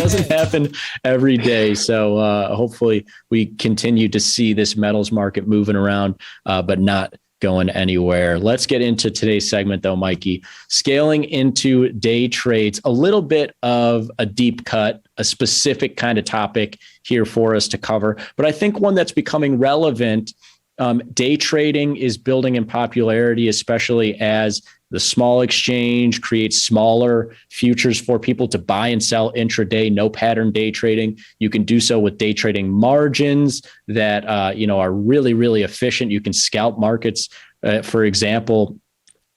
doesn't happen every day. So hopefully we continue to see this metals market moving around, but not going anywhere. Let's get into today's segment though, Mikey. Scaling into day trades, a little bit of a deep cut, a specific kind of topic here for us to cover, but I think one that's becoming relevant. Day trading is building in popularity, especially as the small exchange creates smaller futures for people to buy and sell intraday, no pattern day trading. You can do so with day trading margins that are really, really efficient. You can scalp markets. For example,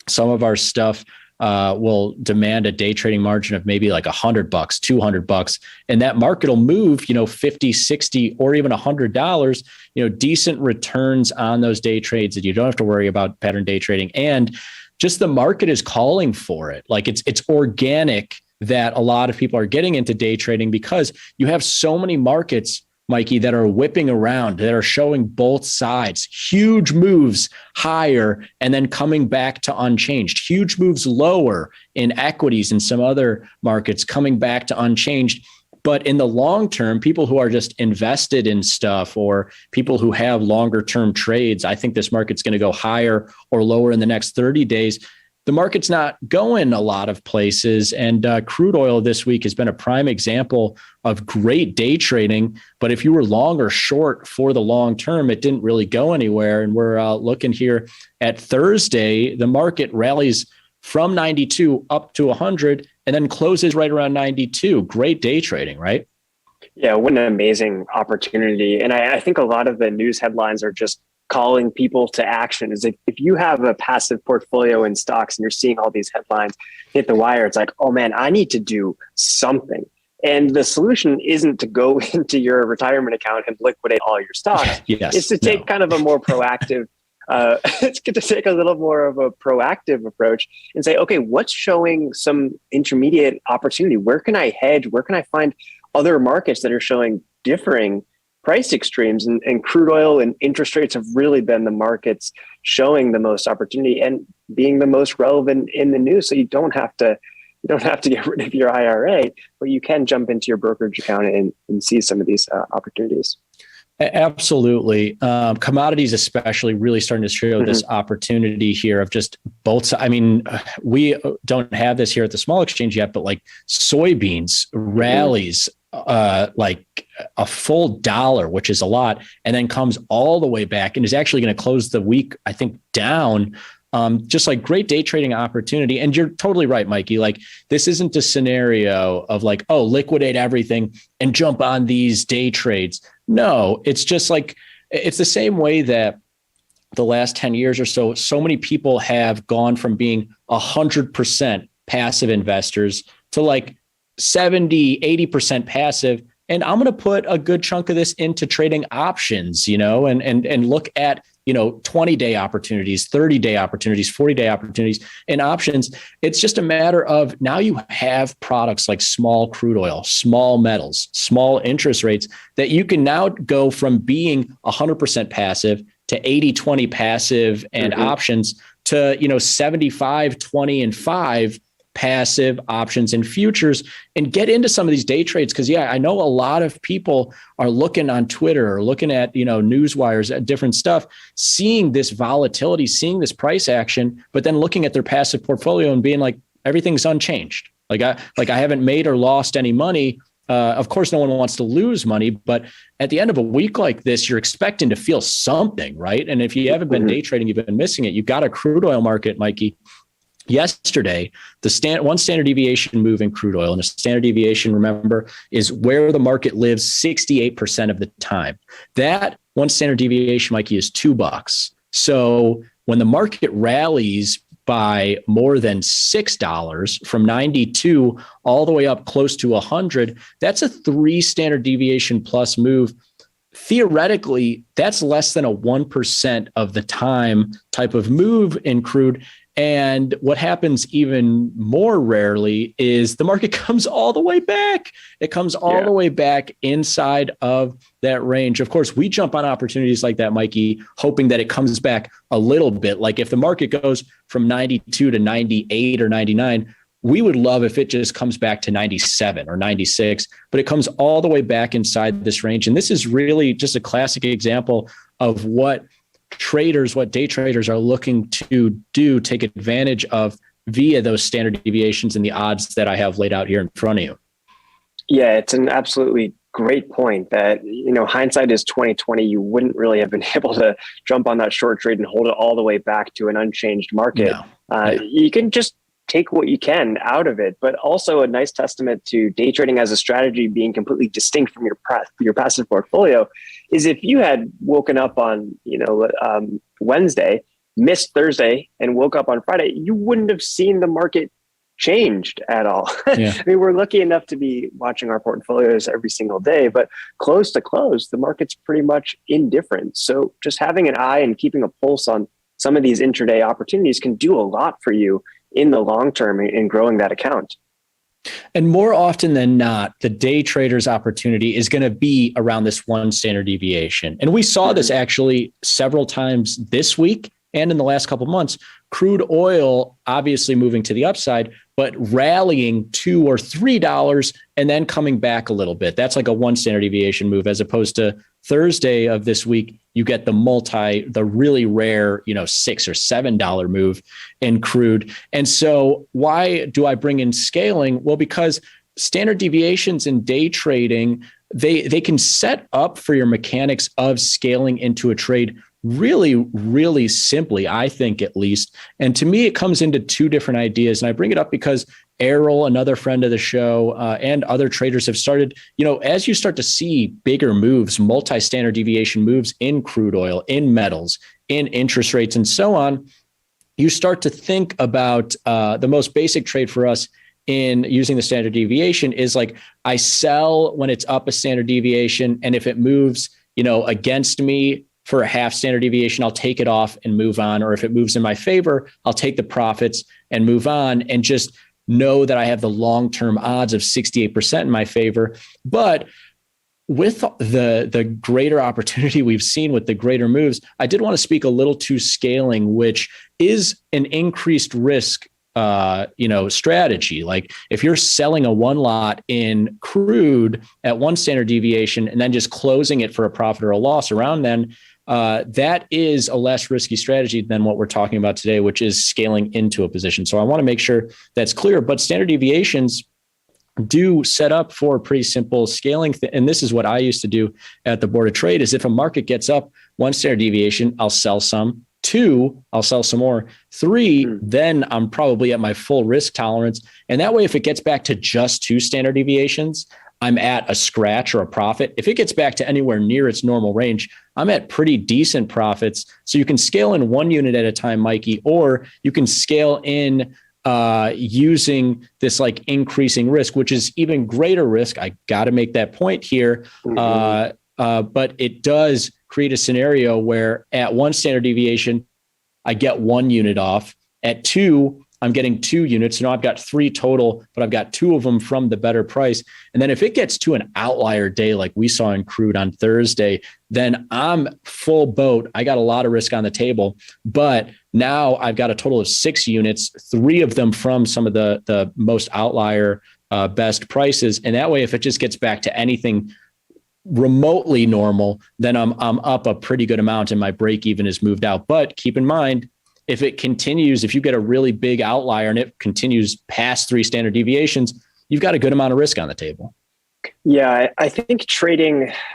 some of our stuff will demand a day trading margin of maybe like $100, $200, and that market will move, 50, 60, or even $100, decent returns on those day trades that you don't have to worry about pattern day trading. And just the market is calling for it. Like it's organic that a lot of people are getting into day trading because you have so many markets, Mikey, that are whipping around, that are showing both sides, huge moves higher and then coming back to unchanged, huge moves lower in equities and some other markets coming back to unchanged. But in the long term, people who are just invested in stuff or people who have longer term trades, I think this market's going to go higher or lower in the next 30 days. The market's not going a lot of places. And crude oil this week has been a prime example of great day trading. But if you were long or short for the long term, it didn't really go anywhere. And we're looking here at Thursday, the market rallies from 92 up to 100 and then closes right around 92. Great day trading, right? Yeah, what an amazing opportunity. And I think a lot of the news headlines are just calling people to action. Is if you have a passive portfolio in stocks and you're seeing all these headlines hit the wire, it's like, oh man, I need to do something. And the solution isn't to go into your retirement account and liquidate all your stocks. Yes, it's to take kind of a more proactive it's good to take a little more of a proactive approach and say, okay, what's showing some intermediate opportunity? Where can I hedge? Where can I find other markets that are showing differing price extremes? And crude oil and interest rates have really been the markets showing the most opportunity and being the most relevant in the news. So you don't have to get rid of your IRA, but you can jump into your brokerage account and see some of these opportunities. Absolutely. Commodities especially really starting to show this opportunity here of just both sides. I mean, we don't have this here at the small exchange yet, but like soybeans rallies like a full $1, which is a lot, and then comes all the way back and is actually going to close the week, I think, down. Just like great day trading opportunity. And you're totally right, Mikey. Like this isn't a scenario of like, oh, liquidate everything and jump on these day trades. No, it's just like, it's the same way that the last 10 years or so many people have gone from being 100% passive investors to like 70, 80% passive. And I'm going to put a good chunk of this into trading options, and look at, 20-day opportunities, 30-day opportunities, 40-day opportunities and options. It's just a matter of now you have products like small crude oil, small metals, small interest rates that you can now go from being 100% passive to 80-20 passive and options to, 75, 20 and 5 passive options and futures and get into some of these day trades. Cause I know a lot of people are looking on Twitter or looking at, news wires at different stuff, seeing this volatility, seeing this price action, but then looking at their passive portfolio and being like, everything's unchanged. I haven't made or lost any money. Of course, no one wants to lose money, but at the end of a week like this, you're expecting to feel something, right? And if you haven't been day trading, you've been missing it. You've got a crude oil market, Mikey. Yesterday, one standard deviation move in crude oil, and a standard deviation, remember, is where the market lives 68% of the time. That one standard deviation, Mikey, is $2. So when the market rallies by more than $6 from 92 all the way up close to 100, that's a 3 standard deviation plus move. Theoretically, that's less than a 1% of the time type of move in crude. And what happens even more rarely is the market comes all the way back. It comes all the way back inside of that range. Of course, we jump on opportunities like that, Mikey, hoping that it comes back a little bit. Like if the market goes from 92 to 98 or 99, we would love if it just comes back to 97 or 96, but it comes all the way back inside this range. And this is really just a classic example of what day traders are looking to do, take advantage of via those standard deviations and the odds that I have laid out here in front of you. Yeah, it's an absolutely great point that, hindsight is 2020. You wouldn't really have been able to jump on that short trade and hold it all the way back to an unchanged market. No. You can just take what you can out of it, but also a nice testament to day trading as a strategy being completely distinct from your passive portfolio is if you had woken up on, Wednesday, missed Thursday and woke up on Friday, you wouldn't have seen the market changed at all. Yeah. I mean, we're lucky enough to be watching our portfolios every single day, but close to close, the market's pretty much indifferent. So just having an eye and keeping a pulse on some of these intraday opportunities can do a lot for you in the long term in growing that account. And more often than not, the day trader's opportunity is going to be around this one standard deviation. And we saw this actually several times this week and in the last couple of months. Crude oil obviously moving to the upside, but rallying $2 or $3 and then coming back a little bit. That's like a one standard deviation move, as opposed to Thursday of this week, you get the really rare, $6 or $7 move in crude. And so why do I bring in scaling? Well, because standard deviations in day trading, they can set up for your mechanics of scaling into a trade really, really simply, I think, at least. And to me, it comes into two different ideas. And I bring it up because Errol, another friend of the show, and other traders have started, as you start to see bigger moves, multi-standard deviation moves in crude oil, in metals, in interest rates, and so on, you start to think about the most basic trade for us in using the standard deviation is like, I sell when it's up a standard deviation. And if it moves, against me for a half standard deviation, I'll take it off and move on. Or if it moves in my favor, I'll take the profits and move on and just know that I have the long-term odds of 68% in my favor. But with the greater opportunity we've seen with the greater moves, I did want to speak a little to scaling, which is an increased risk strategy. Like if you're selling a one lot in crude at one standard deviation and then just closing it for a profit or a loss around then, that is a less risky strategy than what we're talking about today, which is scaling into a position. So I want to make sure that's clear, but standard deviations do set up for a pretty simple scaling. And this is what I used to do at the board of trade is if a market gets up one standard deviation, I'll sell some. 2, I'll sell some more. 3, then I'm probably at my full risk tolerance. And that way, if it gets back to just 2 standard deviations, I'm at a scratch or a profit. If it gets back to anywhere near its normal range, I'm at pretty decent profits. So you can scale in 1 unit at a time, Mikey, or you can scale in using this like increasing risk, which is even greater risk. I got to make that point here. But it does create a scenario where at 1 standard deviation, I get 1 unit off. At 2, I'm getting 2 units. I've got 3 total, but I've got 2 of them from the better price. And then if it gets to an outlier day, like we saw in crude on Thursday, then I'm full boat. I got a lot of risk on the table, but now I've got a total of 6 units, 3 of them from some of the most outlier best prices. And that way, if it just gets back to anything remotely normal, then I'm up a pretty good amount and my break even is moved out. But keep in mind, if it continues, if you get a really big outlier and it continues past 3 standard deviations, you've got a good amount of risk on the table. Yeah, I think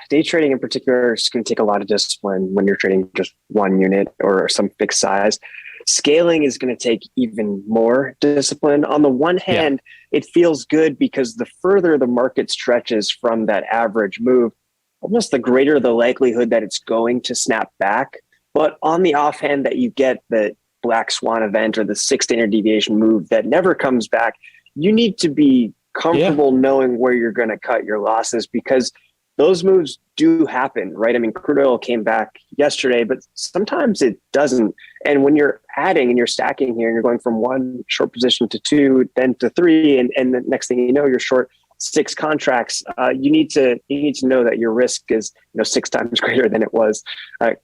day trading in particular is going to take a lot of discipline when you're trading just 1 unit or some fixed size. Scaling is going to take even more discipline. On the one hand, It feels good because the further the market stretches from that average move, almost the greater the likelihood that it's going to snap back. But on the offhand that you get the black swan event or the 6 standard deviation move that never comes back, you need to be comfortable knowing where you're going to cut your losses because those moves do happen, right? I mean, crude oil came back yesterday, but sometimes it doesn't. And when you're adding and you're stacking here and you're going from 1 short position to 2, then to 3, and the next thing you know, you're short 6 contracts, you need to know that your risk is 6 times greater than it was,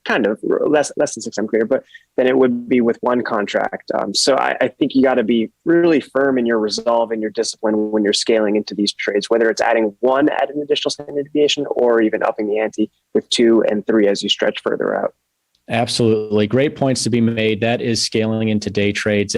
kind of less than 6 times greater, but than it would be with one contract. So I think you got to be really firm in your resolve and your discipline when you're scaling into these trades, whether it's adding 1 at an additional standard deviation or even upping the ante with 2 and 3 as you stretch further out. Absolutely. Great points to be made. That is scaling into day trades.